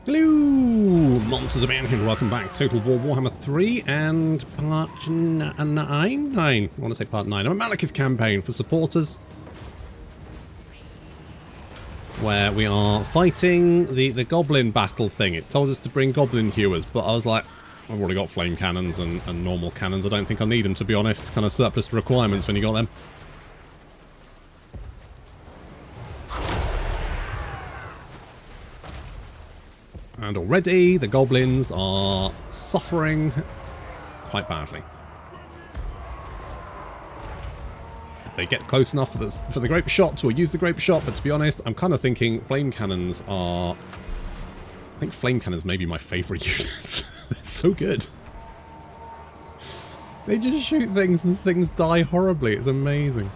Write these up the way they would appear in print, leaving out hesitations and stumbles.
Hello, monsters of man here, and welcome back to Total War Warhammer 3 and part 9? I want to say part 9. A Malakai campaign for supporters, where we are fighting the goblin battle thing. It told us to bring goblin hewers, but I was like, I've already got flame cannons and normal cannons. I don't think I need them, to be honest. Kind of surplus requirements when you got them. And already the goblins are suffering quite badly. If they get close enough for the grape shot, we'll use the grape shot, but to be honest, I'm kind of thinking flame cannons are... I think flame cannons may be my favourite units. They're so good. They just shoot things and things die horribly. It's amazing.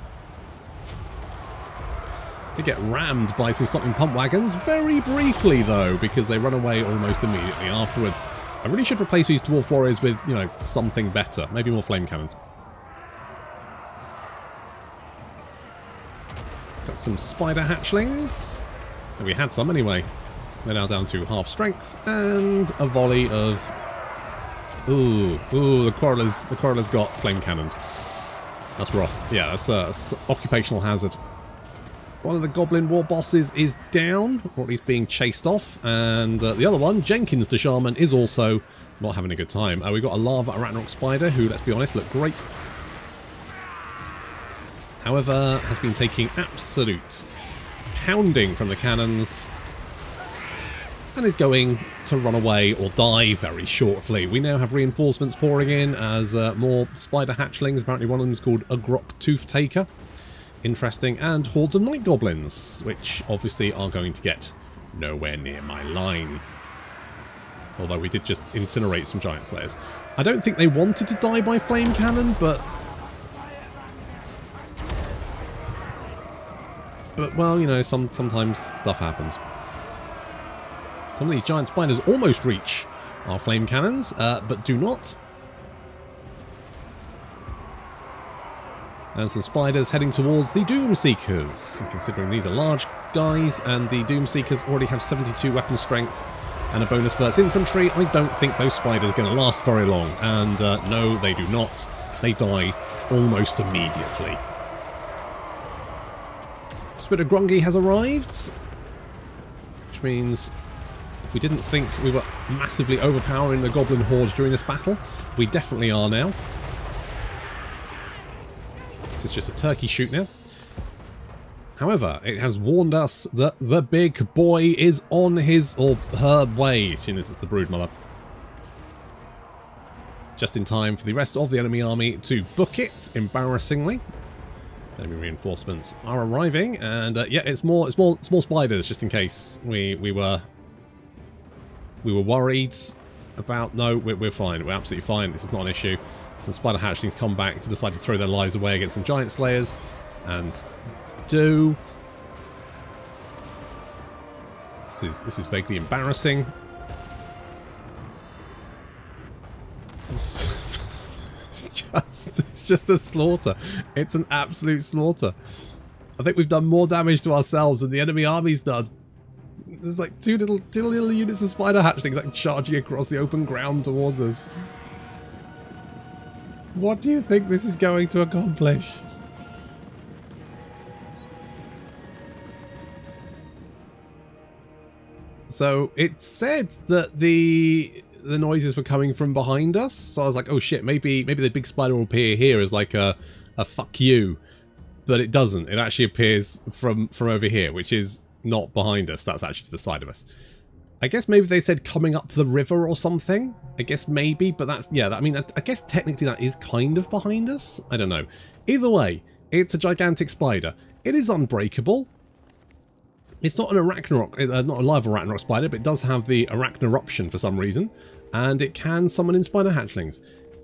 To get rammed by some stopping pump wagons very briefly though, because they run away almost immediately afterwards. I really should replace these dwarf warriors with, you know, something better. Maybe more flame cannons. Got some spider hatchlings. And we had some anyway. They're now down to half strength and a volley of... Ooh, the quarreller's got flame cannoned. That's rough. Yeah, that's occupational hazard. One of the goblin war bosses is down, or at least being chased off, and the other one, Jenkins the Shaman, is also not having a good time. We've got a lava arachnarok spider who, let's be honest, looked great. However, has been taking absolute pounding from the cannons and is going to run away or die very shortly. We now have reinforcements pouring in as more spider hatchlings. Apparently one of them is called a Grok Tooth Taker. Interesting, and hordes of night goblins, which obviously are going to get nowhere near my line. Although we did just incinerate some giant slayers. I don't think they wanted to die by flame cannon, but well, you know, sometimes stuff happens. Some of these giant spiders almost reach our flame cannons, but do not. And some spiders heading towards the Doom Seekers. Considering these are large guys and the Doom Seekers already have 72 weapon strength and a bonus versus infantry, I don't think those spiders are going to last very long. And no, they do not. They die almost immediately. Spitter Grungy has arrived, which means if we didn't think we were massively overpowering the goblin horde during this battle, we definitely are now. This is just a turkey shoot now. However, it has warned us that the big boy is on his or her way, seeing as it's the broodmother. Just in time for the rest of the enemy army to book it, embarrassingly. Enemy reinforcements are arriving, and yeah, it's more small spiders, just in case we were worried about. No, we're fine. We're absolutely fine. This is not an issue. Some spider hatchlings come back to decide to throw their lives away against some giant slayers, and do. This is vaguely embarrassing. It's just a slaughter. It's an absolute slaughter. I think we've done more damage to ourselves than the enemy army's done. There's like two little units of spider hatchlings like charging across the open ground towards us. What do you think this is going to accomplish? So it said that the noises were coming from behind us, so I was like, oh shit, maybe the big spider will appear here as like a fuck you, but it doesn't. It actually appears from over here, which is not behind us. That's actually to the side of us. I guess maybe they said coming up the river or something. I guess maybe, but that's, yeah, I mean, I guess technically that is kind of behind us. I don't know. Either way, it's a gigantic spider. It is unbreakable. It's not an arachnarok, not a live arachnarok spider, but it does have the arachnaruption for some reason, and it can summon in spider hatchlings.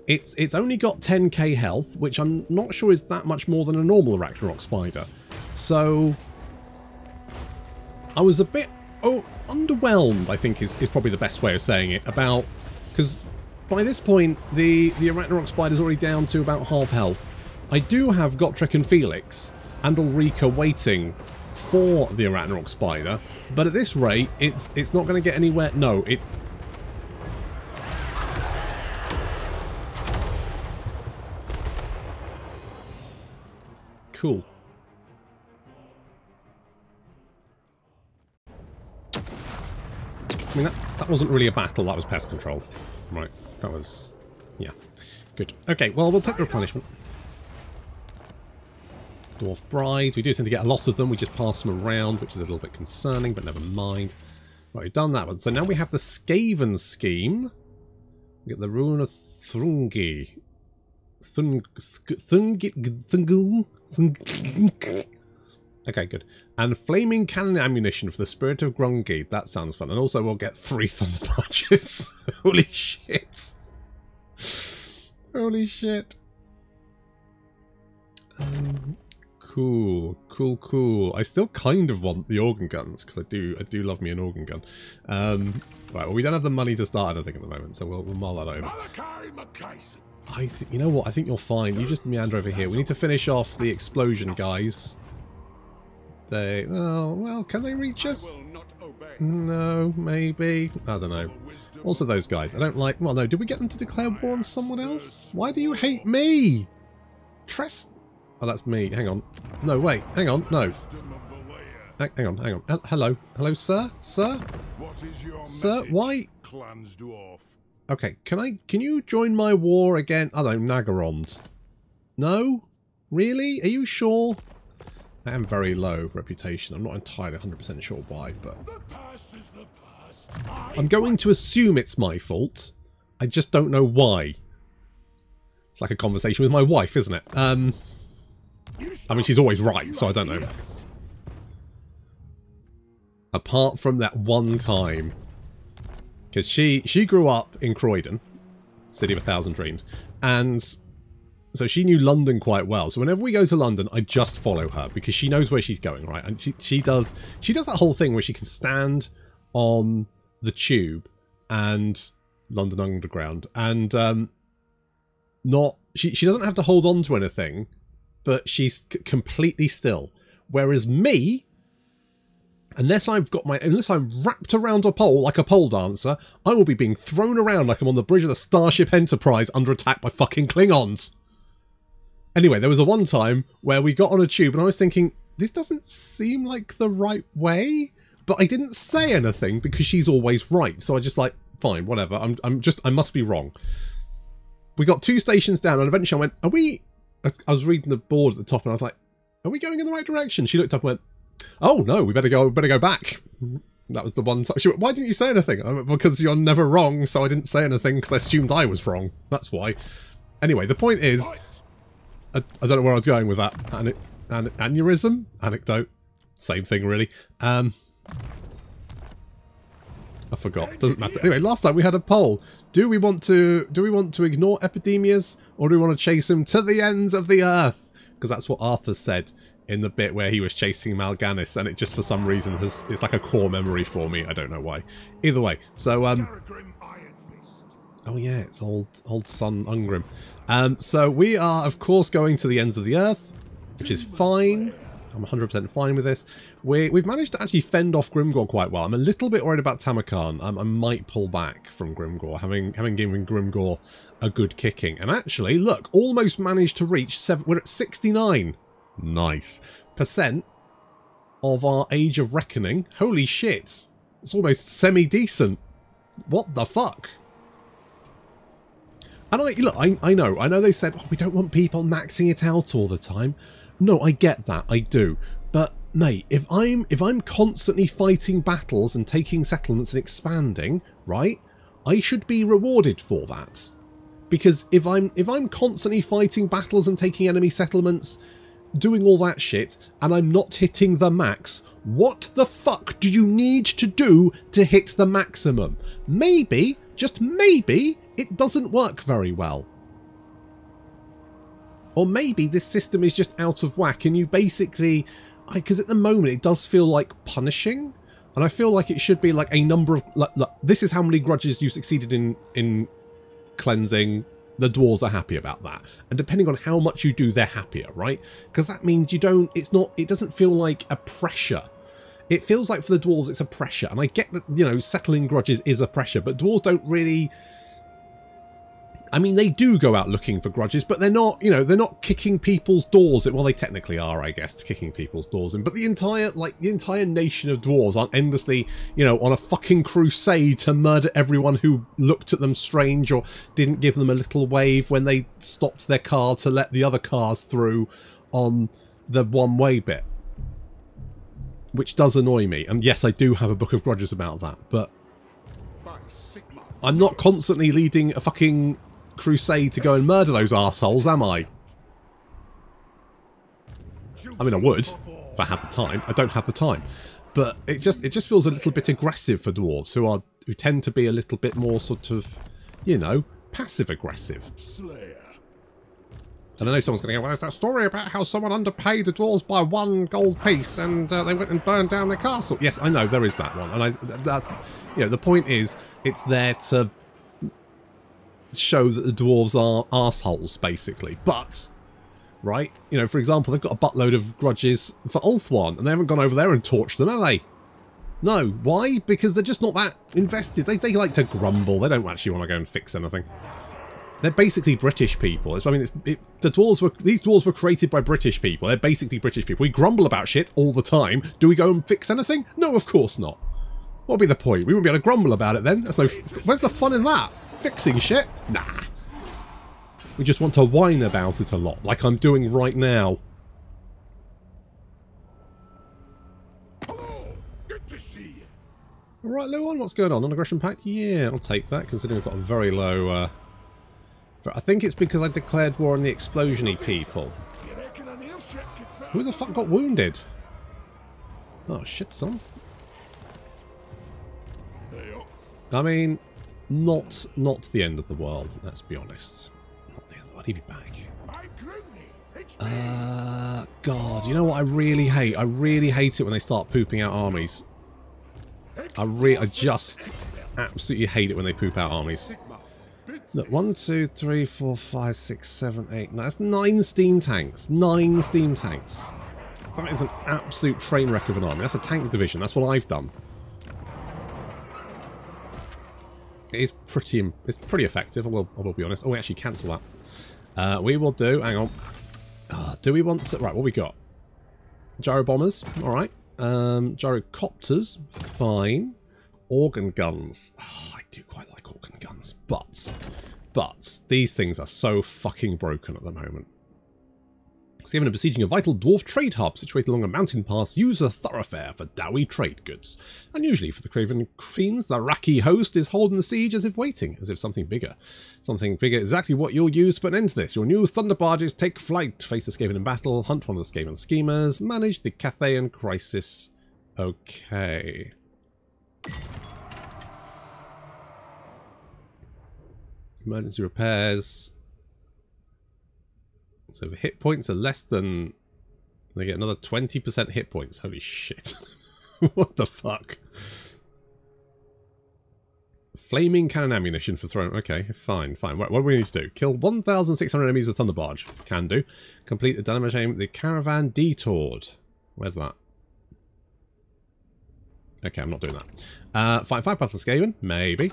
It's only got 10k health, which I'm not sure is that much more than a normal arachnarok spider. So I was a bit underwhelmed, I think is probably the best way of saying it, about, because by this point the arachnarok spider's already down to about half health. I do have Gotrek and Felix and Ulrika waiting for the Ragnarok Spider, but at this rate, it's not going to get anywhere. No, it... Cool. I mean, that wasn't really a battle, that was pest control. Right, that was... yeah. Good. Okay, well, we'll take the replenishment. Dwarf Bride. We do tend to get a lot of them. We just pass them around, which is a little bit concerning, but never mind. Right, we've done that one. So now we have the Skaven scheme. We get the Rune of Thrungi. Okay, good. And Flaming Cannon Ammunition for the Spirit of Grungi. That sounds fun. And also we'll get 3 Thunder Punches. Holy shit. Holy shit. Cool. I still kind of want the organ guns, because I do love me an organ gun. Right, well, we don't have the money to start anything at the moment, so we'll mull that over. Malakai, Makaisson. You know what? I think you're fine. You just meander over here. We need to finish off the explosion guys. They... oh, well, can they reach us? No, maybe. I don't know. Also those guys. I don't like... well, no. Did we get them to declare war on someone else? Why do you hate me? Oh, that's me. Hang on. No, wait. Hang on. No. Hang on. Hello. Hello, sir? Sir? Sir, why... okay, can you join my war again? I don't know, Nagarons. No? Really? Are you sure? I am very low reputation. I'm not entirely 100% sure why, but... I'm going to assume it's my fault. I just don't know why. It's like a conversation with my wife, isn't it? I mean, she's always right, so I don't know. Apart from that one time. Because she grew up in Croydon, City of 1,000 Dreams, and so she knew London quite well. So whenever we go to London, I just follow her because she knows where she's going, right? And she does that whole thing where she can stand on the tube and London Underground and she doesn't have to hold on to anything, but she's completely still. Whereas me, unless I'm wrapped around a pole like a pole dancer, I will be being thrown around like I'm on the bridge of the Starship Enterprise under attack by fucking Klingons. Anyway, there was a one time where we got on a tube and I was thinking, this doesn't seem like the right way, but I didn't say anything because she's always right. So I just like, fine, whatever. I must be wrong. We got 2 stations down and eventually I went, I was reading the board at the top and I was like, are we going in the right direction? She looked up and went, oh no, we better go back. That was the one time. She went, why didn't you say anything? I went, because you're never wrong, so I didn't say anything because I assumed I was wrong. That's why. Anyway, the point is, I don't know where I was going with that. Aneurysm? Anecdote? Same thing, really. I forgot. Doesn't matter. Anyway, last time we had a poll. Do we want to ignore epidemias, or do we want to chase him to the ends of the earth? Because that's what Arthur said in the bit where he was chasing Mal'Ganis, and it just for some reason it's like a core memory for me. I don't know why. Either way, so oh yeah, it's old son Ungrim. So we are of course going to the ends of the earth, which is fine. I'm 100% fine with this. We've managed to actually fend off Grimgor quite well. I'm a little bit worried about Tamarkan. I might pull back from Grimgor, having given Grimgor a good kicking. And actually, look, almost managed to reach 7. We're at 69. Nice. % of our Age of Reckoning. Holy shit. It's almost semi-decent. What the fuck? And I know they said, oh, we don't want people maxing it out all the time. No, I get that, I do. But mate, if I'm constantly fighting battles and taking settlements and expanding, right? I should be rewarded for that. Because if I'm constantly fighting battles and taking enemy settlements, doing all that shit, and I'm not hitting the max, what the fuck do you need to do to hit the maximum? Maybe, just maybe, it doesn't work very well. Or maybe this system is just out of whack and you basically... because at the moment it does feel like punishing. And I feel like it should be like a number of... Look, this is how many grudges you succeeded in cleansing. the dwarves are happy about that. And depending on how much you do, they're happier, right? Because that means you don't, it doesn't feel like a pressure. It feels like for the dwarves it's a pressure. And I get that, you know, settling grudges is a pressure, but dwarves don't really... I mean, they do go out looking for grudges, but they're not, you know, they're not kicking people's doors in. Well, they technically are, I guess, kicking people's doors in. But the entire nation of dwarves aren't endlessly, you know, on a fucking crusade to murder everyone who looked at them strange or didn't give them a little wave when they stopped their car to let the other cars through on the one-way bit. Which does annoy me. And yes, I do have a book of grudges about that, but I'm not constantly leading a fucking crusade to go and murder those arseholes, am I? I mean, I would if I had the time. I don't have the time, but it just feels a little bit aggressive for dwarves who tend to be a little bit more sort of, you know, passive aggressive. And I know someone's going to go, well, there's that story about how someone underpaid the dwarves by 1 gold piece and they went and burned down their castle. Yes, I know there is that one, and that's, you know, the point is it's there to show that the dwarves are arseholes, basically. But, right, you know, for example, they've got a buttload of grudges for Ulthuan, and they haven't gone over there and torched them, have they? No. Why? Because they're just not that invested. They like to grumble. They don't actually want to go and fix anything. They're basically British people. I mean, these dwarves were created by British people. They're basically British people. We grumble about shit all the time. Do we go and fix anything? No, of course not. What would be the point? We wouldn't be able to grumble about it then. That's no. Where's the fun in that? Fixing shit? Nah. We just want to whine about it a lot, like I'm doing right now. Hello, good to see you. Alright, Luan, what's going on? Non-aggression pact? Yeah, I'll take that, considering I've got a very low... I think it's because I declared war on the explosion-y people. Who the fuck got wounded? Oh, shit, son. I mean... Not the end of the world, let's be honest. Not the end of the world. He'd be back. God, you know what I really hate? I really hate it when they start pooping out armies. I just absolutely hate it when they poop out armies. Look, 1, 2, 3, 4, 5, 6, 7, 8, 9. That's 9 steam tanks. 9 steam tanks. That is an absolute train wreck of an army. That's a tank division. That's what I've done. It is pretty effective, I will be honest. Oh, we actually cancel that. We will do, hang on. Do we want to, right, what we got? Gyro bombers, alright. Gyrocopters, fine. Organ guns. Oh, I do quite like organ guns, but these things are so fucking broken at the moment. Given a besieging a vital dwarf trade hub situated along a mountain pass, use a thoroughfare for doughy trade goods. Unusually for the craven fiends, the Raki host is holding the siege as if waiting, as if something bigger. Something bigger, exactly what you'll use to put an end to this. Your new thunder barges take flight, face a Skaven in battle, hunt one of the Skaven schemers, manage the Cathayan crisis. Okay. Emergency repairs. So the hit points are less than... They get another 20% hit points. Holy shit. What the fuck? Flaming cannon ammunition for throwing... Okay, fine. What do we need to do? Kill 1,600 enemies with Thunder Barge. Can do. Complete the damage aim. The caravan detoured. Where's that? Okay, I'm not doing that. Fight 5 Battle Skaven. Maybe.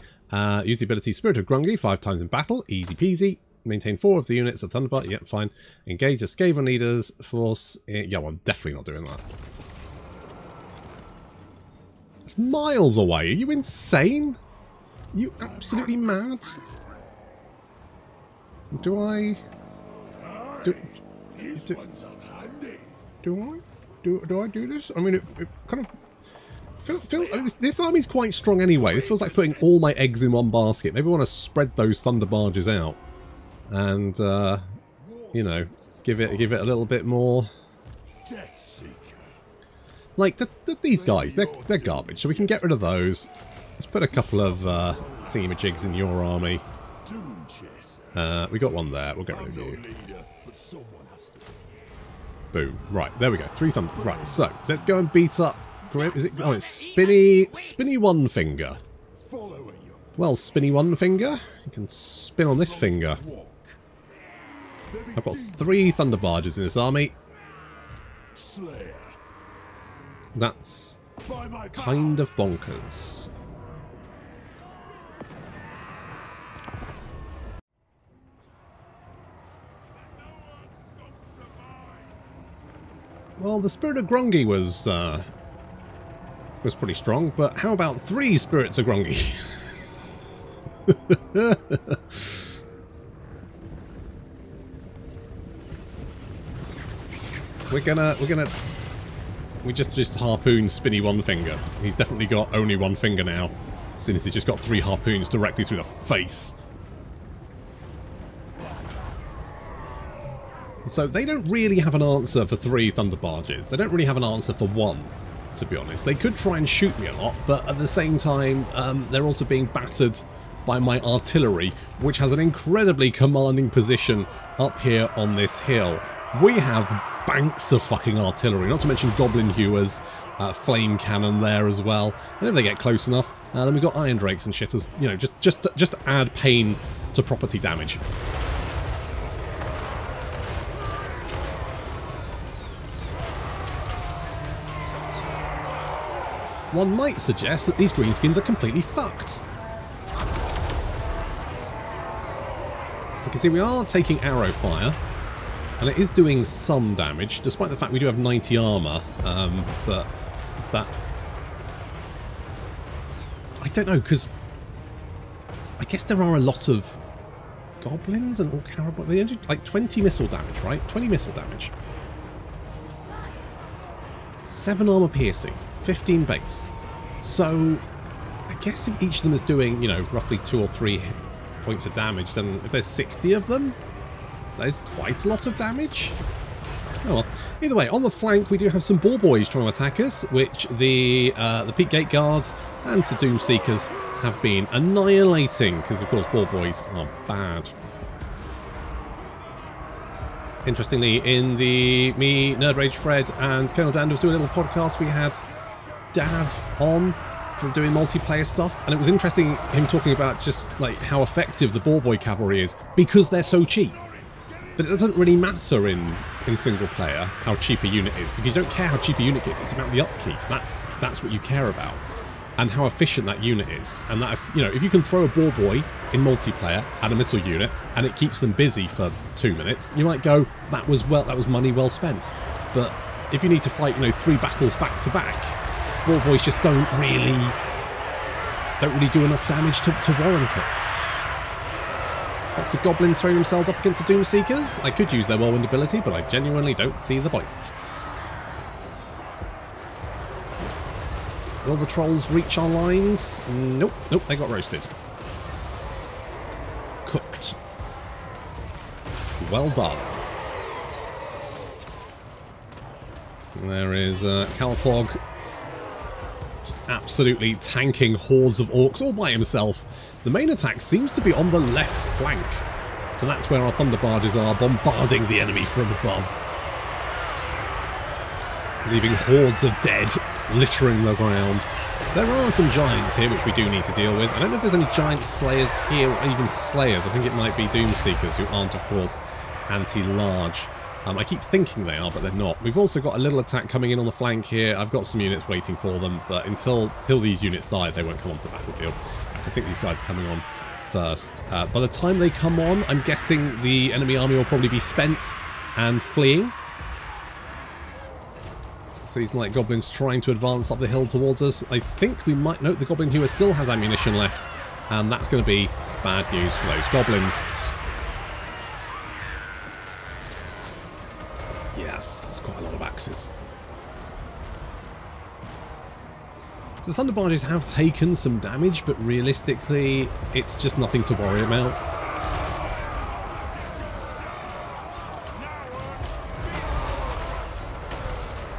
Use the ability Spirit of Grungly 5 times in battle. Easy peasy. Maintain 4 of the units of Thunderbird. Yep, fine. Engage the Skaven leaders. Force... Yeah, well, I'm definitely not doing that. It's miles away. Are you insane? Are you absolutely mad? Do I... Do I do this? I mean, it kind of... I mean, this army's quite strong anyway. This feels like putting all my eggs in one basket. Maybe I want to spread those Thunder Barges out. And, you know, give it a little bit more. Like, these guys, they're garbage, so we can get rid of those. Let's put a couple of thingamajigs in your army. We got one there, we'll get rid of you. Boom. Right, there we go. 3 thunder. Right, so, let's go and beat up Grim. Is it? Oh, it's Spinny One Finger. Well, Spinny One Finger, you can spin on this finger. I've got 3 Thunder Barges in this army. That's kind of bonkers. Well, the Spirit of Grungy was pretty strong, but how about 3 Spirits of Grungy? We just harpoon Spinny one finger. He's definitely got only one finger now, since he just got 3 harpoons directly through the face. So they don't really have an answer for 3 Thunder Barges. They don't really have an answer for 1, to be honest. They could try and shoot me a lot, but at the same time, they're also being battered by my artillery, which has an incredibly commanding position up here on this hill. We have banks of fucking artillery, not to mention Goblin Hewers, Flame Cannon there as well. And if they get close enough, then we've got Iron Drakes and shit as, you know, just to add pain to property damage. One might suggest that these greenskins are completely fucked. You can see we are taking arrow fire, and it is doing some damage, despite the fact we do have 90 armour, but that... I don't know, because I guess there are a lot of goblins and all caribou. They do like 20 missile damage, right? 20 missile damage. 7 armour piercing. 15 base. So, I guess if each of them is doing, you know, roughly 2 or 3 points of damage, then if there's 60 of them, there's quite a lot of damage. Oh well. Either way, on the flank we do have some Ball Boys trying to attack us, which the Peak Gate Guards and the Doom Seekers have been annihilating, because of course Ball Boys are bad. Interestingly, in the Nerd Rage Fred and Colonel Dan was doing a little podcast, we had Dav on for doing multiplayer stuff, and it was interesting him talking about just like how effective the Ball Boy cavalry is because they're so cheap. But it doesn't really matter in single player how cheap a unit is, because you don't care how cheap a unit is, it's about the upkeep. That's what you care about, and how efficient that unit is. And that, if, you know, if you can throw a Ball Boy in multiplayer at a missile unit and it keeps them busy for 2 minutes, you might go, that was money well spent. But if you need to fight, you know, 3 battles back to back, Ball Boys just don't really do enough damage to warrant it. Lots of goblins throwing themselves up against the Doom Seekers. I could use their whirlwind ability, but I genuinely don't see the point. Will the trolls reach our lines? Nope, nope, they got roasted. Cooked. Well done. And there is Calfog, just absolutely tanking hordes of orcs all by himself. The main attack seems to be on the left flank, so that's where our Thunder Barges are, bombarding the enemy from above, leaving hordes of dead littering the ground. There are some giants here which we do need to deal with. I don't know if there's any giant slayers here, or even slayers. I think it might be Doom Seekers, who aren't, of course, anti-large. I keep thinking they are, but they're not. We've also got a little attack coming in on the flank here. I've got some units waiting for them, but until these units die, they won't come onto the battlefield. I think these guys are coming on first. By the time they come on, I'm guessing the enemy army will probably be spent and fleeing. So these Night Goblins trying to advance up the hill towards us. I think we might note the Goblin Hewer still has ammunition left, and that's going to be bad news for those Goblins. Yes, that's quite a lot of axes. So the Thunder Barges have taken some damage, but realistically, it's just nothing to worry about.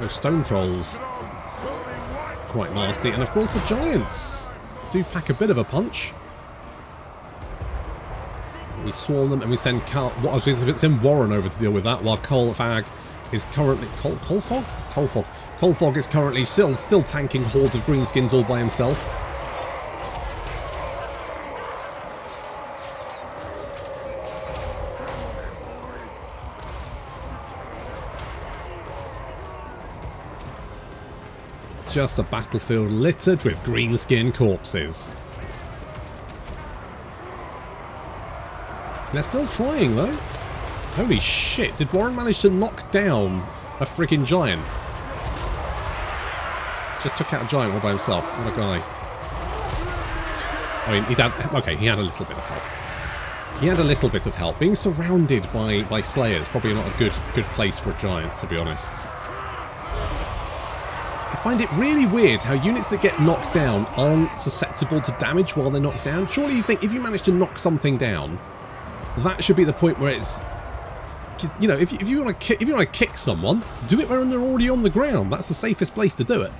Those Stone Trolls, quite nasty, and of course the Giants do pack a bit of a punch. We swarm them and we send send Warren over to deal with that, while Colfag is currently Colfog is currently still tanking hordes of greenskins all by himself. just a battlefield littered with greenskin corpses. They're still trying, though. Holy shit, did Warren manage to knock down a freaking giant? Just took out a giant all by himself. What a guy. I mean, he had a little bit of help. He had a little bit of help. Being surrounded by Slayer is probably not a good place for a giant, to be honest. I find it really weird how units that get knocked down aren't susceptible to damage while they're knocked down. Surely you think if you manage to knock something down, that should be the point where it's... You know, if you want to kick someone, do it when they're already on the ground. That's the safest place to do it.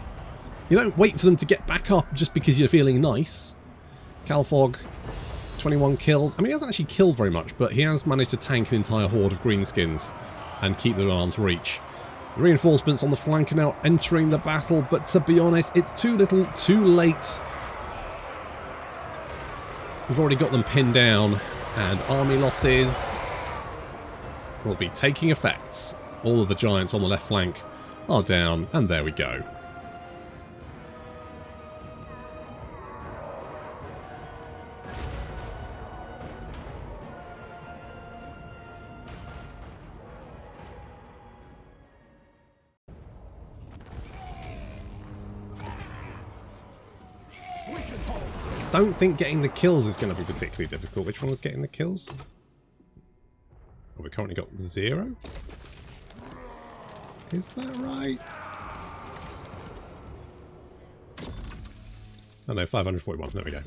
You don't wait for them to get back up just because you're feeling nice. Calfog, 21 kills. I mean, he hasn't actually killed very much, but he has managed to tank an entire horde of greenskins and keep them at arm's reach. Reinforcements on the flank are now entering the battle, but to be honest, it's too little, too late. We've already got them pinned down, and army losses will be taking effect. All of the giants on the left flank are down, and there we go. I don't think getting the kills is going to be particularly difficult. Which one was getting the kills? Oh, we currently got 0? Is that right? Oh no, 541. There we go.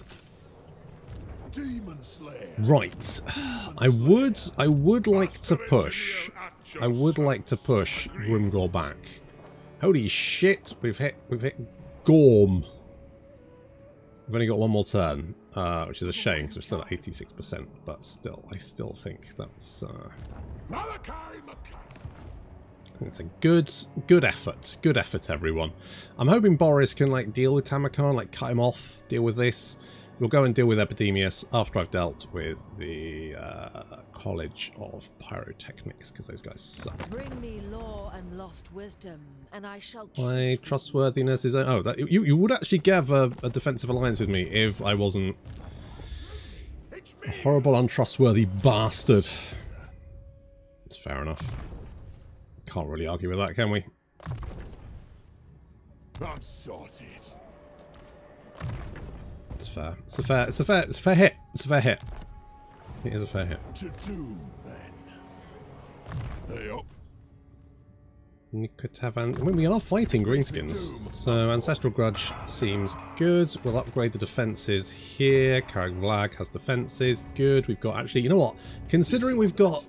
Right. I would like to push. I would like to push Grimgor back. Holy shit! We've hit Gorm. We've only got one more turn, which is a shame because we're still at 86%. But still, I still think that's. Malakai. It's a good effort. Good effort, everyone. I'm hoping Boris can like deal with Tamarkan, like cut him off, deal with this. We'll go and deal with Epidemius after I've dealt with the College of Pyrotechnics, because those guys suck. Bring me law and lost wisdom, and I shall. My trustworthiness is... Oh, that, you would actually give a defensive alliance with me if I wasn't a horrible, untrustworthy bastard. It's fair enough. Can't really argue with that, can we? I'm sorted. It's fair. It's a fair hit. It's a fair hit. It is a fair hit. To doom, then. Hey up. Nikotavan. I mean, we are fighting greenskins, so Ancestral Grudge seems good. We'll upgrade the defences here. Karag Vlag has defences. Good. We've got actually, you know what? Considering we've got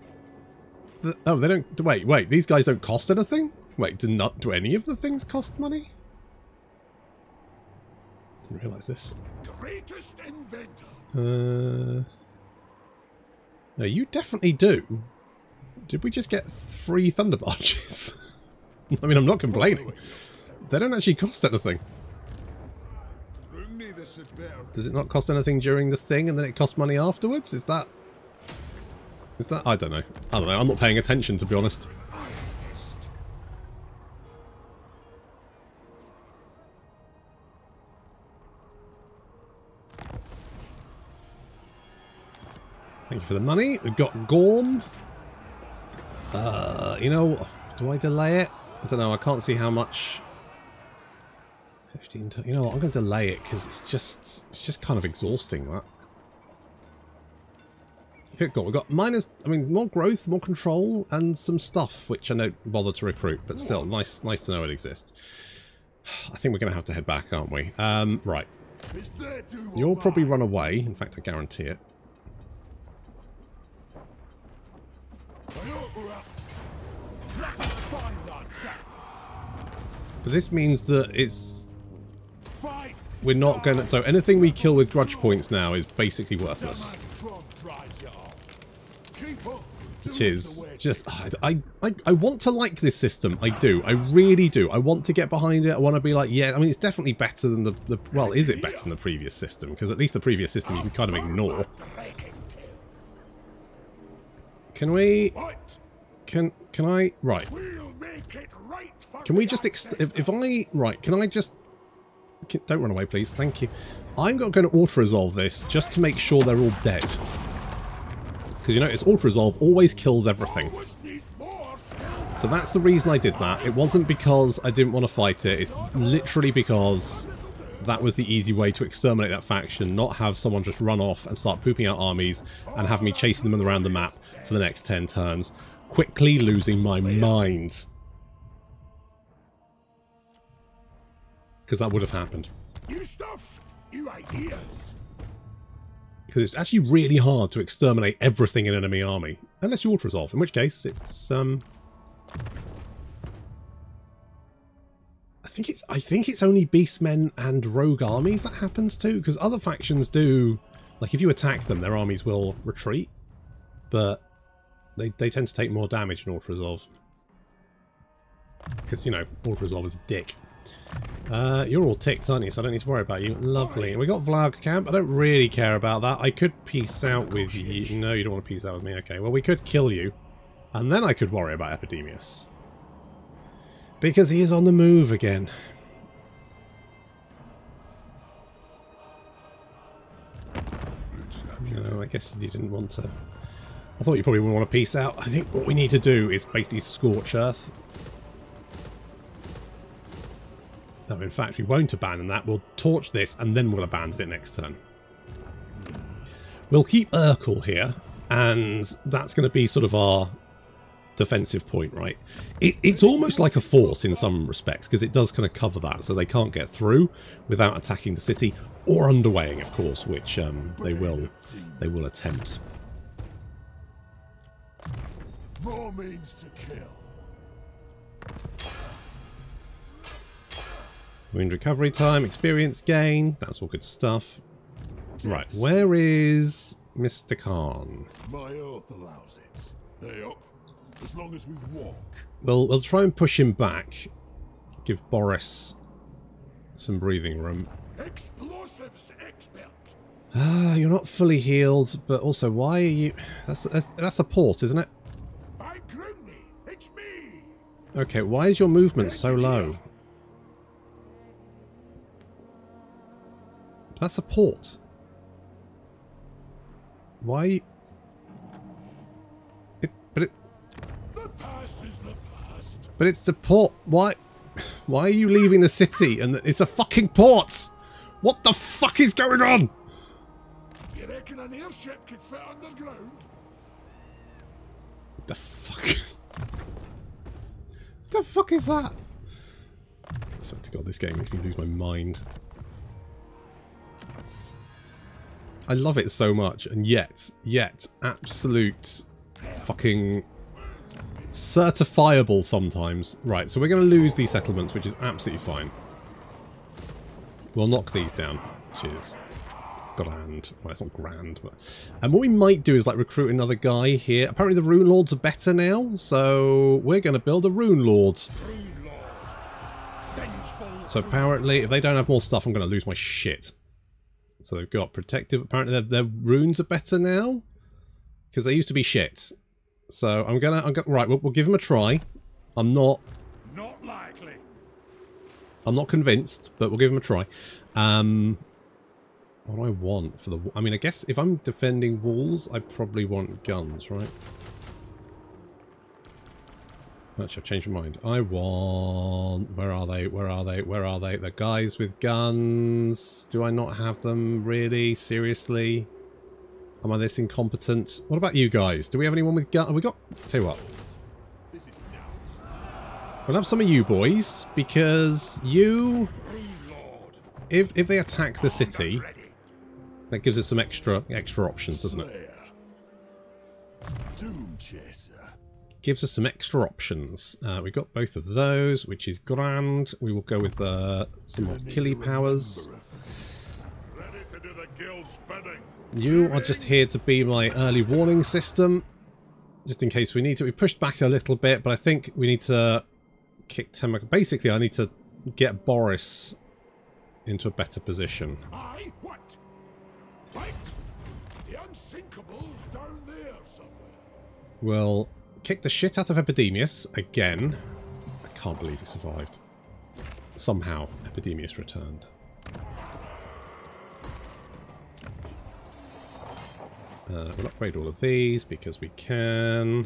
oh, they don't... Wait, these guys don't cost anything? Wait, do any of the things cost money? Didn't realise this. Greatest inventor. No, you definitely do. Did we just get 3 Thunder Barges? I mean, I'm not complaining. They don't actually cost anything. Does it not cost anything during the thing and then it costs money afterwards? Is that... I don't know. I'm not paying attention, to be honest. Thank you for the money. We've got Gorm. You know, do I delay it? I don't know. I can't see how much. 15. You know what? I'm going to delay it because it's just kind of exhausting. That. We've got minus. I mean, more growth, more control, and some stuff which I don't bother to recruit. But still, nice to know it exists. I think we're going to have to head back, aren't we? Right. You'll probably run away. In fact, I guarantee it. But this means that we're not going to... So anything we kill with grudge points now is basically worthless. Which is just... I want to like this system. I do. I really do. I want to get behind it. I want to be like, yeah, I mean, it's definitely better than the well, is it better than the previous system? Because at least the previous system you can kind of ignore. Can we... Can I... Right. Can we just... If I... Right, can I just Don't run away, please. Thank you. I'm going to auto-resolve this just to make sure they're all dead. Because you notice auto-resolve always kills everything. So that's the reason I did that. It wasn't because I didn't want to fight it. It's literally because that was the easy way to exterminate that faction, not have someone just run off and start pooping out armies and have me chasing them around the map for the next 10 turns, quickly losing my mind. Because that would have happened. New stuff, new ideas. Because it's actually really hard to exterminate everything in an enemy army, unless you auto-resolve, in which case it's I think it's only beastmen and rogue armies that happens to, because other factions do, like if you attack them, their armies will retreat, but they tend to take more damage in auto-resolve. Because, you know, auto-resolve is a dick. You're all ticked, aren't you? So I don't need to worry about you. Lovely. And we got Vlag Camp. I don't really care about that. I could peace out with you. No, you don't want to peace out with me. Okay, well, we could kill you. And then I could worry about Epidemius. Because he is on the move again. No, I guess you didn't want to. I thought you probably wouldn't want to peace out. I think what we need to do is basically scorch Earth. No, in fact, we won't abandon that. We'll torch this, and then we'll abandon it next turn. We'll keep Urkel here, and that's going to be sort of our defensive point, right? It's almost like a fort in some respects, because it does kind of cover that, so they can't get through without attacking the city, or underweighing, of course, which they will attempt. More means to kill. Wound recovery time, experience gain, that's all good stuff. Right, where is Mr. Khan? My earth allows it. They up, as long as we walk. Well, we'll try and push him back. Give Boris some breathing room. Explosives expert. Ah, you're not fully healed, but also, why are you... That's a port, isn't it? By Grundy, it's me. Okay, why is your movement so low? That's a port. Why? The past is the past. But it's the port. Why? Why are you leaving the city? And it's a fucking port. What the fuck is going on? You reckon an airship could fit underground? What the fuck? What the fuck is that? I swear to God, this game makes me lose my mind. I love it so much, and yet, absolute fucking certifiable sometimes. Right, so we're going to lose these settlements, which is absolutely fine. We'll knock these down, which is grand. Well, it's not grand, but... And what we might do is, like, recruit another guy here. Apparently the Rune Lords are better now, so we're going to build a Rune Lord. So apparently, if they don't have more stuff, I'm going to lose my shit. So they've got protective. Apparently their runes are better now, because they used to be shit. So I'm gonna right. We'll give them a try. I'm not likely. I'm not convinced, but we'll give them a try. What do I want for the? I mean, I guess if I'm defending walls, I probably want guns, right? Actually, I've changed my mind. I want... Where are they? Where are they? Where are they? The guys with guns. Do I not have them? Really? Seriously? Am I this incompetent? What about you guys? Do we have anyone with guns? Have we got... Tell you what. We'll have some of you boys, because you... If they attack the city, that gives us some extra options, doesn't it? Doom chaser. Gives us some extra options. We've got both of those, which is grand. We will go with some more killy powers. Ready to do the guild's bidding. You are just here to be my early warning system, just in case we need to. We pushed back a little bit, but I think we need to kick Temuk. Basically, I need to get Boris into a better position. Aye, what? Right? The unsinkables down there somewhere. Well, kick the shit out of Epidemius again. I can't believe he survived. Somehow, Epidemius returned. We'll upgrade all of these because we can.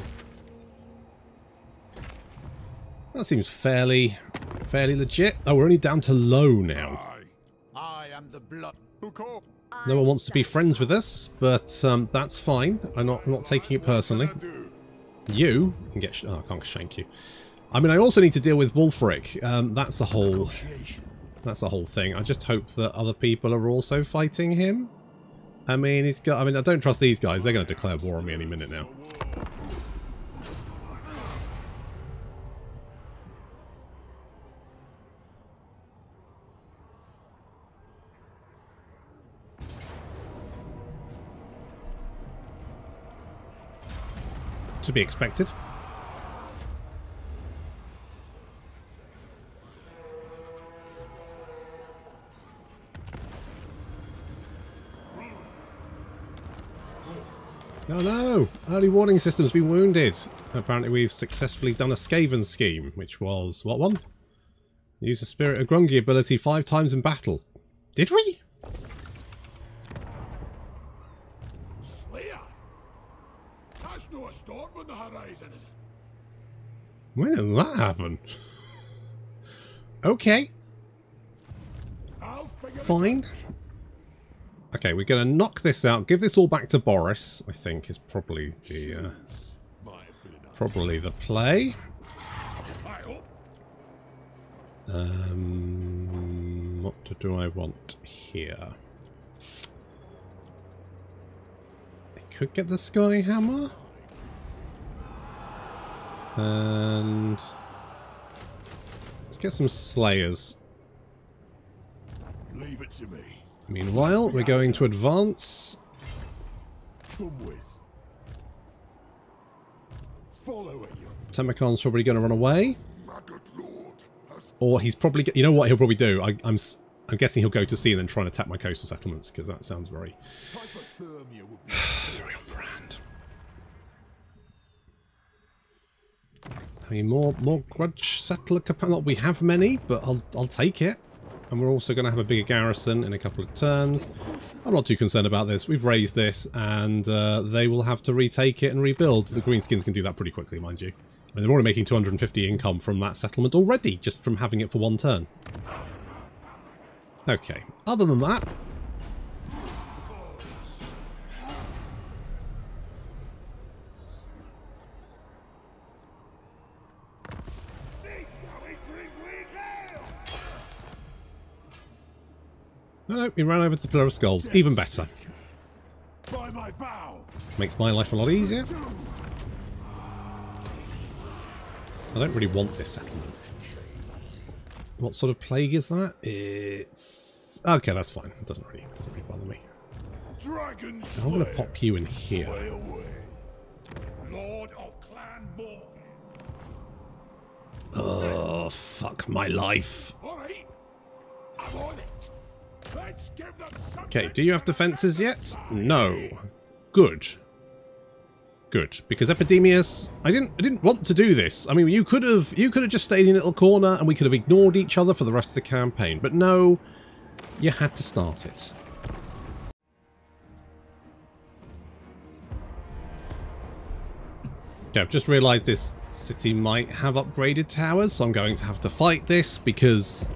That seems fairly legit. Oh, we're only down to low now. I am the blood. Who called? No one wants to be friends with us, but that's fine. I'm not taking it personally. You can get. Oh, I can't shank you. I mean, I also need to deal with Wulfric. That's a whole thing. I just hope that other people are also fighting him. I mean, he's got. I mean, I don't trust these guys. They're going to declare war on me any minute now. To be expected. Oh no! Early warning system's been wounded. Apparently we've successfully done a Skaven scheme, which was... what one? Use the Spirit of Grungy ability 5 times in battle. Did we? Slayer! That's no storm on the horizon, is it? When did that happen? Okay. I'll figure Fine. it out. Okay, we're going to knock this out. Give this all back to Boris, I think, is probably the play. What do I want here? I could get the Sky Hammer. And let's get some Slayers. Leave it to me. Meanwhile, we're going to advance. Come with. Follow it, you. Temakon's probably going to run away. Maggot Lord has Or he's probably... You know what he'll probably do? I'm guessing he'll go to sea and then try and attack my coastal settlements, because that sounds very... hypothermia would be very on brand. I mean, more grudge settler capacity. We have many, but I'll take it. And we're also going to have a bigger garrison in a couple of turns. I'm not too concerned about this. We've raised this, and they will have to retake it and rebuild. The Greenskins can do that pretty quickly, mind you. I mean, they're already making 250 income from that settlement already, just from having it for one turn. Okay, other than that... No, he ran over to the Pillar of Skulls. Even better. by my vow. Makes my life a lot easier. I don't really want this settlement. What sort of plague is that? It's... okay, that's fine. It doesn't really bother me. Dragon I'm going to pop you in here. Lord of Clan Morton. Oh, fuck my life. Alright. I'm on it. Let's give them something. Okay, do you have defenses yet? No. Good. Good, because Epidemius, I didn't want to do this. I mean, you could have just stayed in a little corner and we could have ignored each other for the rest of the campaign, but no, you had to start it. Okay, I've just realised this city might have upgraded towers, so I'm going to have to fight this because...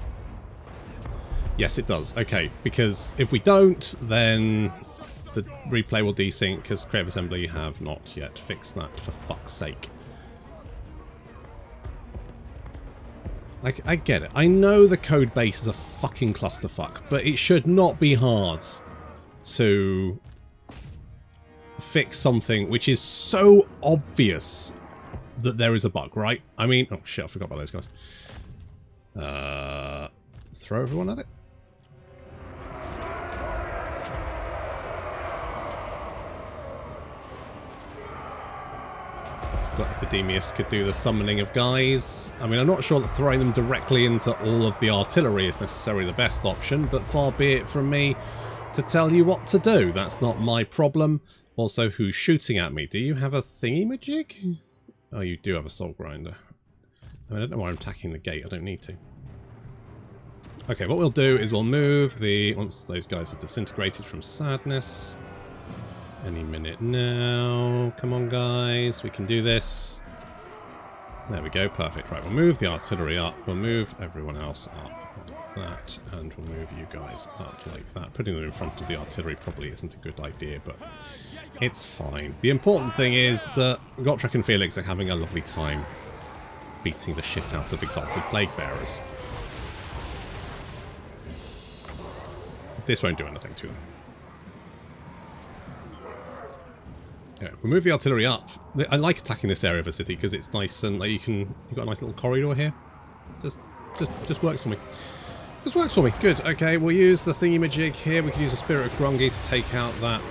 yes, it does. Okay, because if we don't, then the replay will desync because Creative Assembly have not yet fixed that, for fuck's sake. Like, I get it. I know the code base is a fucking clusterfuck, but it should not be hard to fix something which is so obvious that there is a bug, right? I mean, oh shit, I forgot about those guys. Throw everyone at it? Epidemius could do the summoning of guys. I mean, I'm not sure that throwing them directly into all of the artillery is necessarily the best option, but far be it from me to tell you what to do. That's not my problem. Also, who's shooting at me? Do you have a thingy-majig? Oh, you do have a soul grinder. I mean, I don't know why I'm attacking the gate. I don't need to. Okay, what we'll do is we'll move the... once those guys have disintegrated from sadness... Any minute now. Come on, guys. We can do this. There we go. Perfect. Right, we'll move the artillery up. We'll move everyone else up like that. And we'll move you guys up like that. Putting them in front of the artillery probably isn't a good idea, but it's fine. The important thing is that Gotrek and Felix are having a lovely time beating the shit out of Exalted Plague Bearers. This won't do anything to them. Yeah, we'll move the artillery up. I like attacking this area of a city because it's nice and like you've got a nice little corridor here. Just works for me. Just works for me. Good. Okay, we'll use the thingy-majig here. We can use the Spirit of Grongi to take out that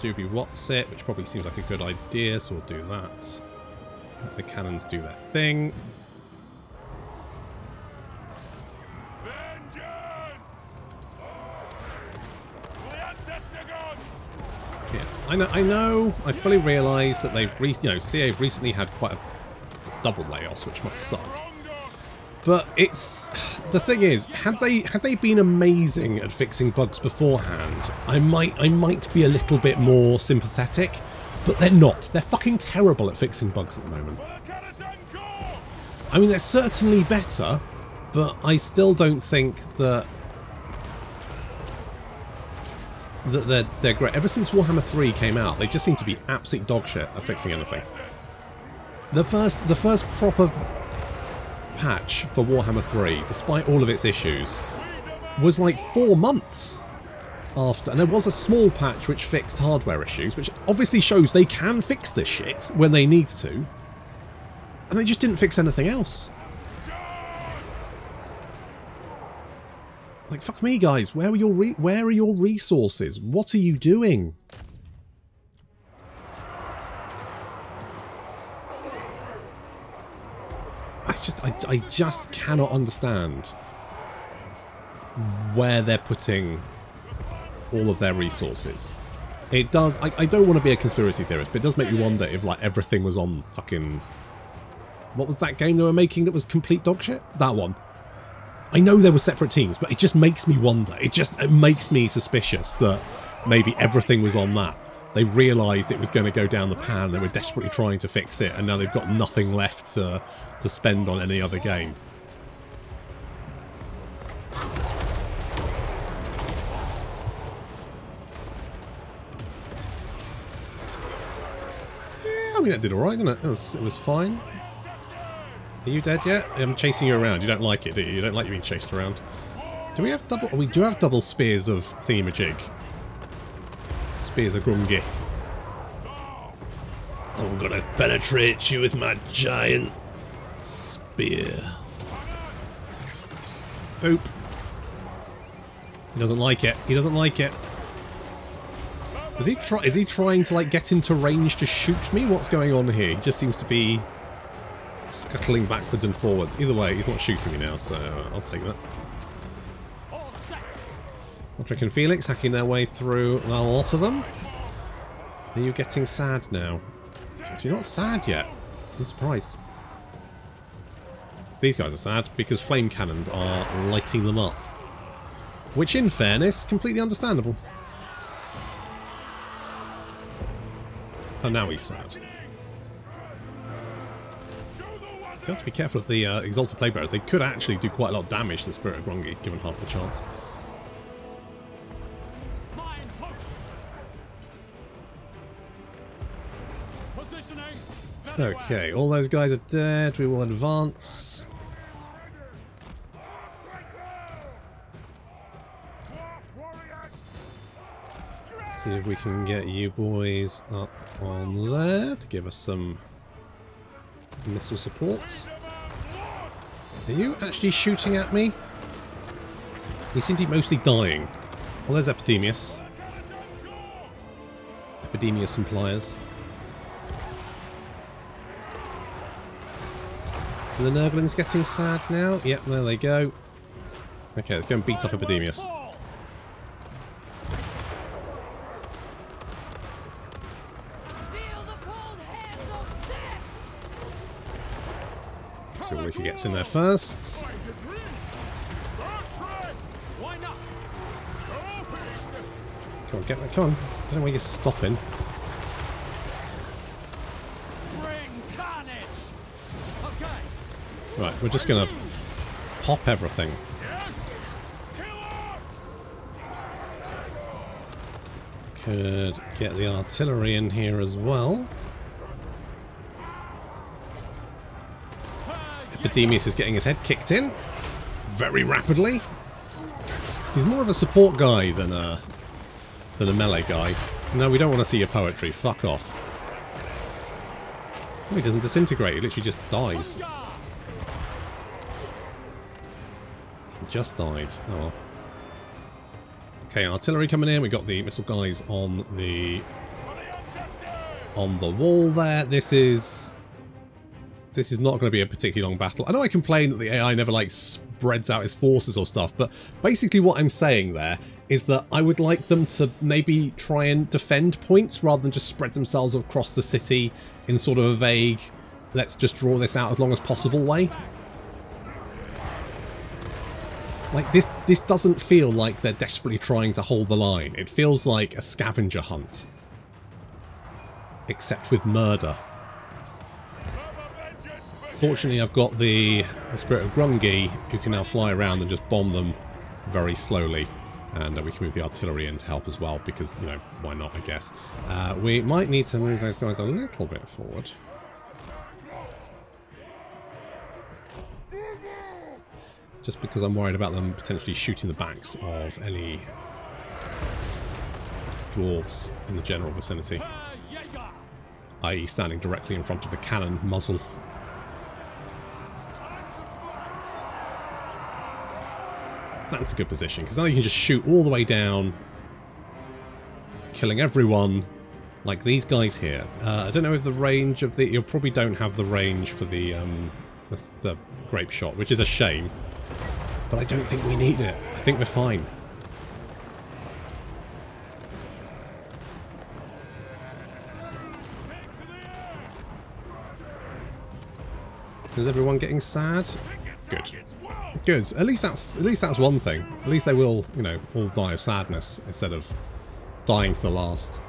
Doobie Whatsit, which probably seems like a good idea, so we'll do that. Let the cannons do their thing. Yeah, I know. I fully realise that they've, CA have recently had quite a double layoffs, which must suck. But it's the thing is, had they been amazing at fixing bugs beforehand, I might be a little bit more sympathetic. But they're not. They're fucking terrible at fixing bugs at the moment. I mean, they're certainly better, but I still don't think that they're great. Ever since Warhammer 3 came out, they just seem to be absolute dog shit at fixing anything. The first proper patch for Warhammer 3, despite all of its issues, was like 4 months after, and there was a small patch which fixed hardware issues, which obviously shows they can fix this shit when they need to, and they just didn't fix anything else. Like, fuck me, guys. Where are your resources? What are you doing? I just cannot understand where they're putting all of their resources. It does. I don't want to be a conspiracy theorist, but it does make me wonder if like everything was on fucking. What was that game they were making that was complete dog shit? That one. I know there were separate teams, but it just makes me wonder. It makes me suspicious that maybe everything was on that. They realised it was going to go down the pan. They were desperately trying to fix it, and now they've got nothing left to spend on any other game. Yeah, I mean that did all right, didn't it? It was fine. Are you dead yet? I'm chasing you around. You don't like it, do you? You don't like being chased around. Do we have double? We do have double spears of thingamajig. Spears of Grungi. I'm gonna penetrate you with my giant spear. Boop. He doesn't like it. He doesn't like it. Is he trying to like get into range to shoot me? What's going on here? He just seems to be scuttling backwards and forwards. Either way, he's not shooting me now, so I'll take that. Gotrek and Felix hacking their way through a lot of them. Are you getting sad now? You're not sad yet. I'm surprised. These guys are sad because flame cannons are lighting them up. Which, in fairness, completely understandable. Oh, now he's sad. You have to be careful of the Exalted Plague Bearers. They could actually do quite a lot of damage to the Spirit of Grongi, given half the chance. Okay, all those guys are dead. We will advance. Let's see if we can get you boys up on there to give us some missile supports. Are you actually shooting at me? You seem to be mostly dying. Well, there's Epidemius. Epidemius and Pliers. Are the Nurglings getting sad now? Yep, there they go. Okay, let's go and beat up Epidemius. So Ricky gets in there first. Come Come on, get that. Come on. I don't know where you're stopping. Right, we're just gonna pop everything. Could get the artillery in here as well. Epidemius is getting his head kicked in very rapidly. He's more of a support guy than a melee guy. No, we don't want to see your poetry. Fuck off. Oh, he doesn't disintegrate. He literally just dies. He just dies. Oh well. Okay, artillery coming in. We got the missile guys on the wall there. This is not going to be a particularly long battle. I know I complain that the AI never like spreads out its forces or stuff, but basically what I'm saying there is that I would like them to maybe try and defend points rather than just spread themselves across the city in sort of a vague, let's just draw this out as long as possible way. Like, this doesn't feel like they're desperately trying to hold the line. It feels like a scavenger hunt. Except with murder. Fortunately, I've got the Spirit of Grungi, who can now fly around and just bomb them very slowly. And we can move the artillery in to help as well, because, you know, why not, I guess. We might need to move those guys a little bit forward. Just because I'm worried about them potentially shooting the backs of any dwarves in the general vicinity. I.e. standing directly in front of the cannon muzzle. That's a good position, because now you can just shoot all the way down, killing everyone, like these guys here. I don't know if the range of the... You probably don't have the range for the grape shot, which is a shame. But I don't think we need it. I think we're fine. Is everyone getting sad? Good. Good. At least that's one thing. At least they will, you know, all die of sadness instead of dying to the last.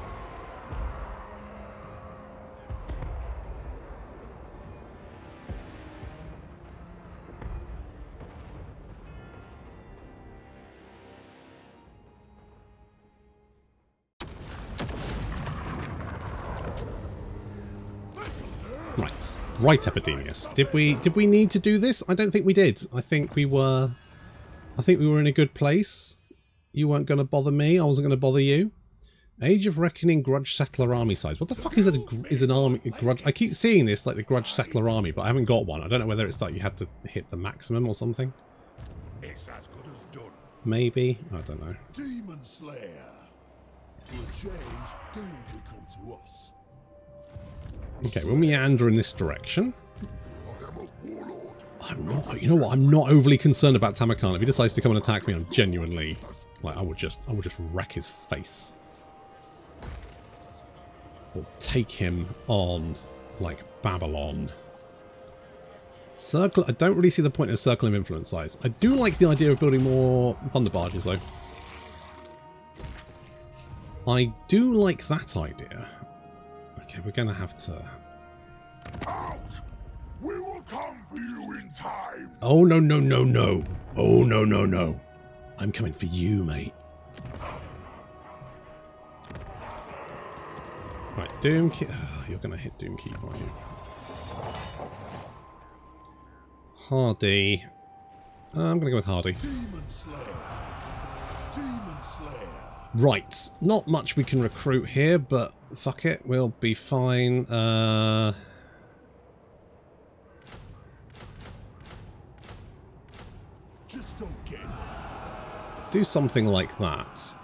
Right, Epidemius. Did we need to do this? I don't think we did. I think we were in a good place. You weren't going to bother me. I wasn't going to bother you. Age of Reckoning Grudge Settler Army size. What the fuck is an army grudge? I keep seeing this like the Grudge Settler Army, but I haven't got one. I don't know whether it's like you had to hit the maximum or something. It's as good as done. Maybe. I don't know. Demon Slayer. For a change, doom could come to us. Okay, we'll meander in this direction. I am a warlord. I'm not, you know what, I'm not overly concerned about Tamarkan. If he decides to come and attack me, I'm genuinely, like, I would just wreck his face. Or take him on, like, Babylon. Circle, I don't really see the point of Circle of Influence size. I do like the idea of building more Thunder Barges, though. I do like that idea. Okay, we're going to have to... Out! We will come for you in time! Oh, no, no, no, no. Oh, no, no, no. I'm coming for you, mate. Right, Doomkeep... Oh, you're going to hit Doomkeep, aren't you? Hardy. I'm going to go with Hardy. Demon Slayer. Demon Slayer. Right, not much we can recruit here, but fuck it, we'll be fine. Just don't get in there. Do something like that.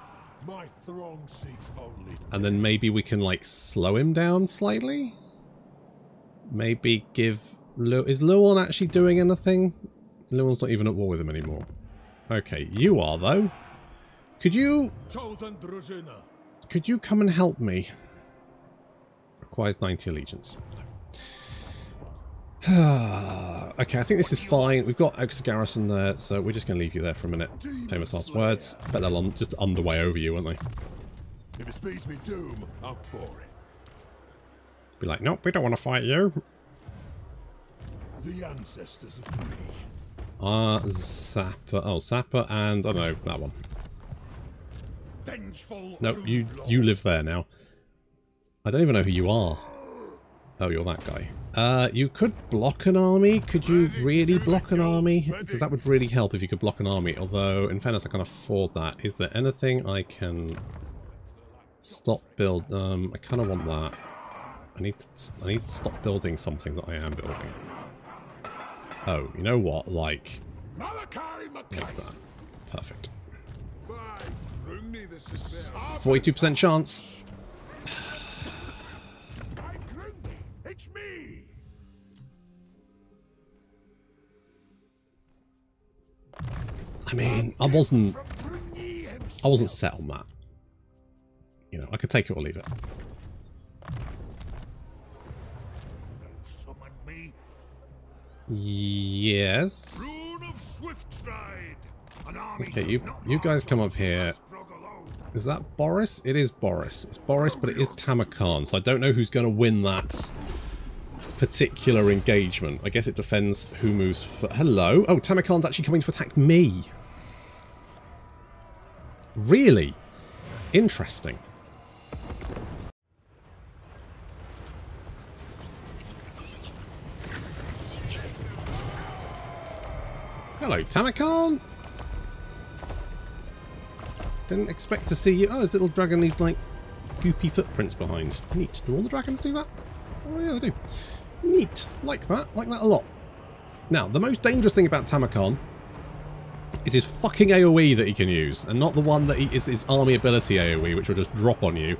My throng seeks only. And then maybe we can, like, slow him down slightly? Maybe give... Is Luon actually doing anything? Luon's not even at war with him anymore. Okay, you are, though. Could you come and help me? Requires 90 allegiance. Okay, I think this is fine. We've got extra garrison there, so we're just going to leave you there for a minute. Famous last words. Bet they're just underway over you, aren't they? If it speeds me doom, I'm for it. Be like, nope, we don't want to fight you. The ancestors agree. Sapper. Oh, Sapper and, I don't know, that one. Vengeful. Nope, you live there now. I don't even know who you are. Oh, you're that guy. You could block an army. Could you really block an army? Because that would really help if you could block an army. Although, in fairness, I can't afford that. Is there anything I can stop build? I kind of want that. I need to stop building something that I am building. Oh, you know what? Like Malakai, Makaisson. that. Perfect. 42% chance. It's me. I mean, I wasn't set on that. You know, I could take it or leave it. Summon me. Yes. Rune of Swift Stride. Okay, you guys come up here. Is that Boris? It is Boris. It's Boris, but it is Tamarkan, so I don't know who's going to win that particular engagement. I guess it defends who moves first. Hello? Oh, Tamarkan's actually coming to attack me. Really? Interesting. Hello, Tamarkan. Didn't expect to see you. Oh, this little dragon leaves like goopy footprints behind. Neat. Do all the dragons do that? Oh yeah, they do. Neat. Like that a lot. Now, the most dangerous thing about Tamarkan is his fucking AoE that he can use, and not the one that is his army ability AoE, which will just drop on you.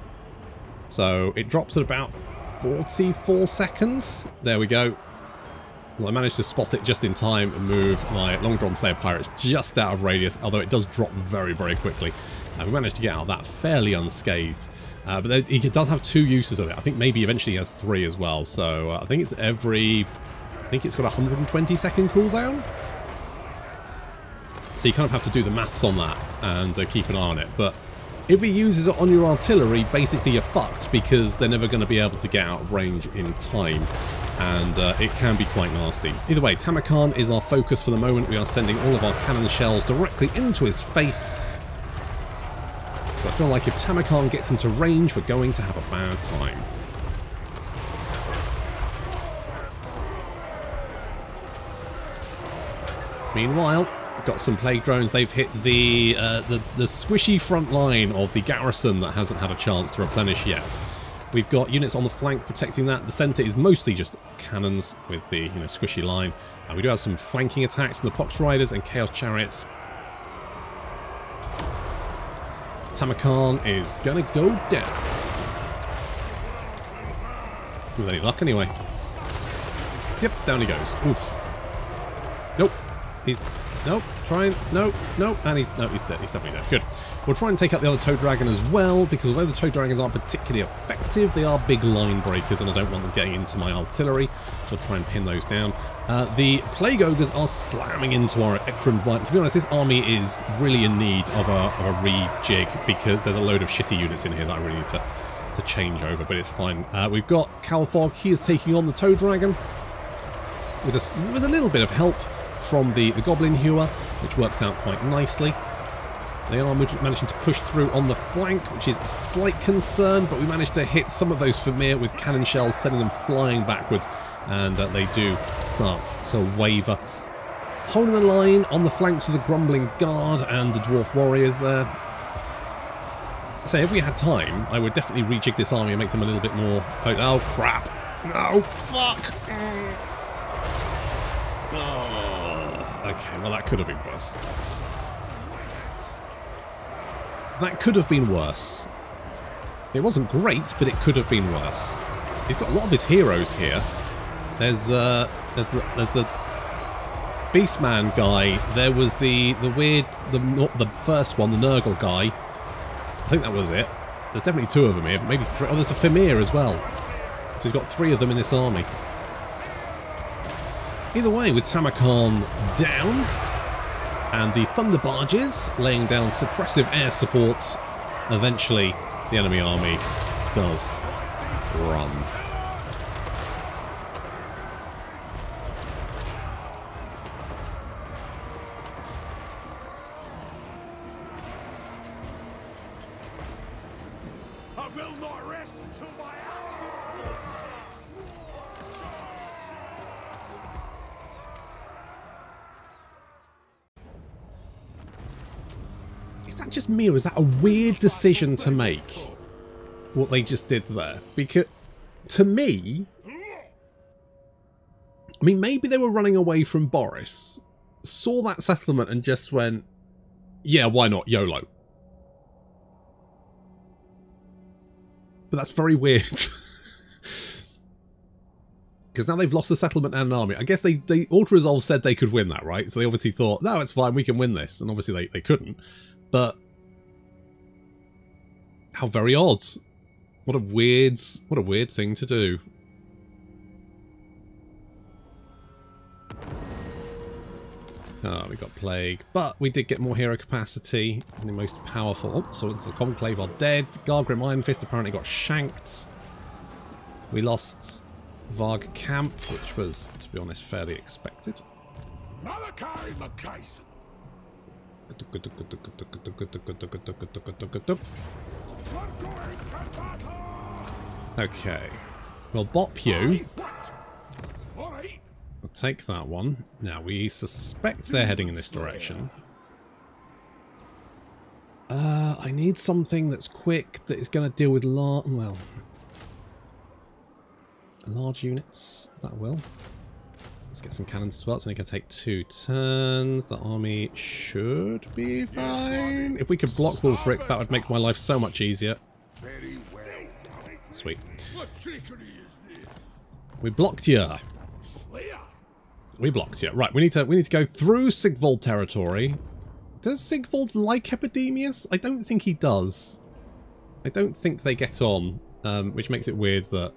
So it drops at about 44 seconds. There we go. I managed to spot it just in time and move my Long Drawn Slayer Pirates just out of radius, although it does drop very, very quickly. We managed to get out of that fairly unscathed. But he does have 2 uses of it. I think maybe eventually he has 3 as well. So I think it's got a 120 second cooldown. So you kind of have to do the maths on that and keep an eye on it. But if he uses it on your artillery, basically you're fucked because they're never going to be able to get out of range in time. And it can be quite nasty. Either way, Tamarkan is our focus for the moment. We are sending all of our cannon shells directly into his face. So I feel like if Tamarkan gets into range, we're going to have a bad time. Meanwhile, we've got some plague drones. They've hit the squishy front line of the garrison that hasn't had a chance to replenish yet. We've got units on the flank protecting that. The centre is mostly just cannons with the squishy line. And we do have some flanking attacks from the Pox Riders and Chaos Chariots. Tamarkan is gonna go down. With any luck anyway. Yep, down he goes. Oof. Nope. Nope. Trying. Nope. And he's dead. He's definitely dead. Good. We'll try and take out the other Toad Dragon as well, because although the Toad Dragons aren't particularly effective, they are big line breakers, and I don't want them getting into my artillery, so I'll try and pin those down. The Plague Ogres are slamming into our Ekron Blight. To be honest, this army is really in need of a rejig, because there's a load of shitty units in here that I really need to change over, but it's fine. We've got Calfog. He is taking on the Toad Dragon with a little bit of help from the Goblin Hewer, which works out quite nicely. They are managing to push through on the flank, which is a slight concern, but we managed to hit some of those Famir with cannon shells, sending them flying backwards, and they do start to waver. Holding the line on the flanks with the Grumbling Guard and the Dwarf Warriors there. So if we had time, I would definitely rejig this army and make them a little bit more... Oh, crap! No, fuck! Oh, okay, well that could have been worse. That could have been worse. It wasn't great, but it could have been worse. He's got a lot of his heroes here. There's the Beastman guy. There was the first one, the Nurgle guy. I think that was it. There's definitely 2 of them here, maybe 3. Oh, there's a Famir as well. So we've got 3 of them in this army. Either way, with Tamarkan down, and the Thunder Barges laying down suppressive air support, eventually the enemy army does run. I will not rest until my axe is that just me, or is that a weird decision to make? What they just did there? Because, to me, I mean, maybe they were running away from Boris, saw that settlement and just went, yeah, why not, YOLO. But that's very weird. Because now they've lost a settlement and an army. I guess they Auto-Resolve said they could win that, right? So they obviously thought, no, it's fine, we can win this. And obviously they couldn't. But how very odd. What a weird thing to do. Oh, we got Plague. But we did get more hero capacity. And the most powerful. Oh, so the Conclave are dead. Gargrim Iron Fist apparently got shanked. We lost Varg Camp, which was, to be honest, fairly expected. Malakai Makaisson. We're going to battle. Okay. We'll bop you. I'll take that one. Now, we suspect they're heading in this direction. I need something that's quick, that is going to deal with large units. That will. Let's get some cannons as well. It's only going to take 2 turns. The army should be fine. If we could block Wulfric, that would make my life so much easier. Very well. Sweet. What trickery is this? We blocked you. Slayer. We blocked you. Right, we need to go through Sigvald territory. Does Sigvald like Epidemius? I don't think he does. I don't think they get on, which makes it weird that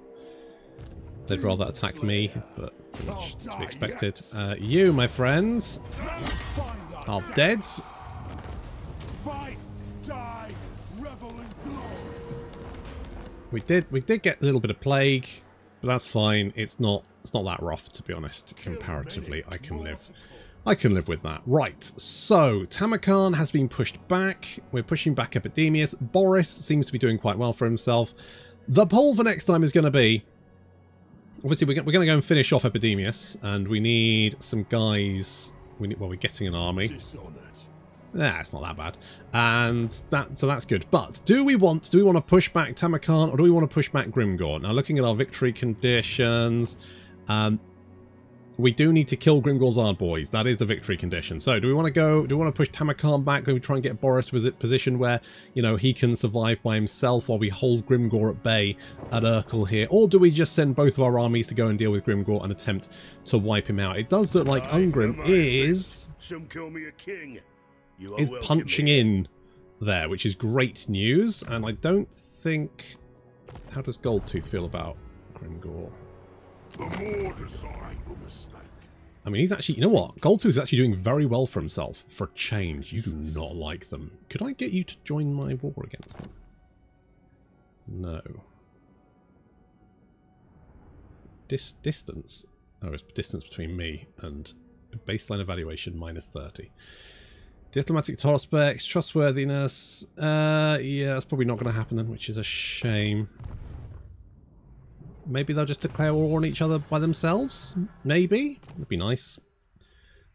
they'd rather attack me, but pretty much to be expected. You, my friends, are dead. Fight, die, revel in glory. We did get a little bit of plague, but that's fine. It's not that rough, to be honest. Comparatively, I can live with that. Right, so Tamarkan has been pushed back. We're pushing back Epidemius. Boris seems to be doing quite well for himself. The poll for next time is going to be, obviously we're going to go and finish off Epidemius, and we need some guys. We're getting an army. Nah, it's not that bad, and so that's good. But do we want to push back Tamarkan, or do we want to push back Grimgor? Now, looking at our victory conditions, we do need to kill Grimgor's Ardboys. That is the victory condition. So, do we want to go? Do we want to push Tamarkan back? Do we try and get Boris to a position where, you know, he can survive by himself while we hold Grimgor at bay at Urkel here? Or do we just send both of our armies to go and deal with Grimgor and attempt to wipe him out? It does look like Ungrim is punching in there, which is great news. And I don't think... How does Goldtooth feel about Grimgor? The more decide the mistake. I mean, he's actually... You know what? Goldtooth is actually doing very well for himself. For a change. You do not like them. Could I get you to join my war against them? No. Distance? Oh, it's distance between me and baseline evaluation -30. Diplomatic Torospex, trustworthiness. Yeah, that's probably not going to happen then, which is a shame. Maybe they'll just declare war on each other by themselves? Maybe? That'd be nice.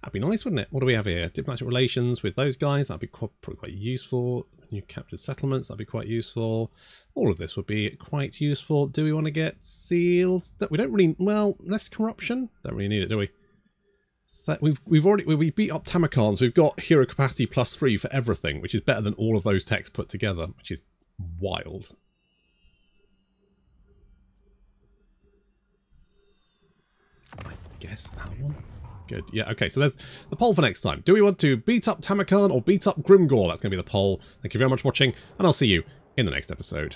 That'd be nice, wouldn't it? What do we have here? Diplomatic relations with those guys. That'd be probably quite useful. New captured settlements. That'd be quite useful. All of this would be quite useful. Do we want to get seals? We don't really... Well, less corruption. Don't really need it, do we? We beat up Tamarkan, so we've got hero capacity +3 for everything, which is better than all of those techs put together, which is wild. I guess that one. Good. Yeah, okay, so there's the poll for next time. Do we want to beat up Tamarkan or beat up Grimgor? That's going to be the poll. Thank you very much for watching, and I'll see you in the next episode.